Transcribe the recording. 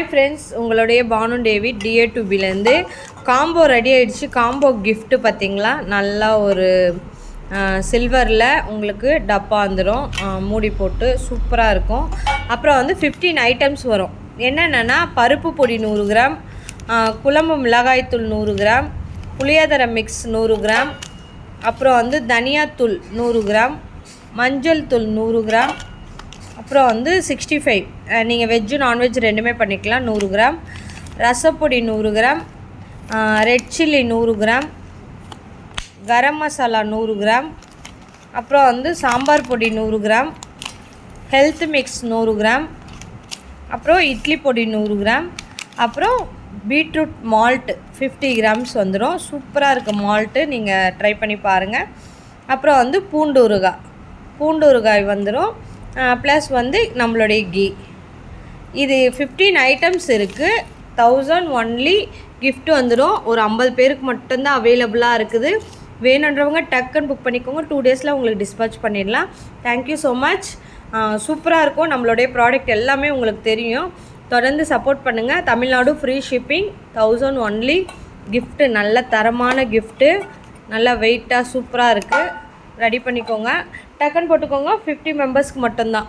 Hi friends, உங்களுடைய Banu David DA2Bலேருந்து combo ready ஆகிடுச்சு. Combo gift பார்த்திங்களா, நல்லா ஒரு சில்வரில் உங்களுக்கு டப்பா வந்துடும், மூடி போட்டு சூப்பராக இருக்கும். அப்புறம் வந்து 15 ஐட்டம்ஸ் வரும். என்னென்னா பருப்பு பொடி 100 கிராம், குழம்பு மிளகாய்த்தூள் 100 கிராம், புளியோதரை மிக்ஸ் 100 கிராம், அப்புறம் வந்து தனியாத்தூள் 100 கிராம், மஞ்சள் தூள் 100 கிராம், அப்புறம் வந்து 65 நீங்கள் வெஜ்ஜு நான்வெஜ் ரெண்டுமே பண்ணிக்கலாம் 100 கிராம், ரசப்பொடி 100 gram, red chilli 100 gram, garam masala 100 gram, அப்புறம் வந்து சாம்பார் பொடி 100 கிராம், ஹெல்த் மிக்ஸ் 100 கிராம், அப்புறம் இட்லி பொடி 100 கிராம், அப்புறம் பீட்ரூட் மால்ட் 50 கிராம்ஸ் வந்துடும். சூப்பராக இருக்குது மால்ட்டு, நீங்கள் ட்ரை பண்ணி பாருங்கள். அப்புறம் வந்து பூண்டு ஊறுகாய் வந்துடும், ப்ளஸ் வந்து நம்மளுடைய கீ. இது 15 ஐட்டம்ஸ் இருக்குது. 1000 ஒன்லி கிஃப்ட் வந்துடும். ஒரு 50 பேருக்கு மட்டும்தான் அவைலபிளாக இருக்குது. வேணுன்றவங்க டக்குன்னு புக் பண்ணிக்கோங்க. 2 டேஸில் உங்களுக்கு டிஸ்பேச் பண்ணிடலாம். Thank you so much. சூப்பராக இருக்கும். நம்மளுடைய ப்ராடக்ட் எல்லாமே உங்களுக்கு தெரியும். தொடர்ந்து சப்போர்ட் பண்ணுங்கள். Tamil Nadu free shipping. 1000 only gift, நல்ல தரமான கிஃப்ட்டு, நல்லா வெயிட்டாக சூப்பராக இருக்குது. ரெடி பண்ணிக்கோங்க, டக்குன்னு போட்டுக்கோங்க. 50 மெம்பர்ஸ்க்கு மட்டும்தான்.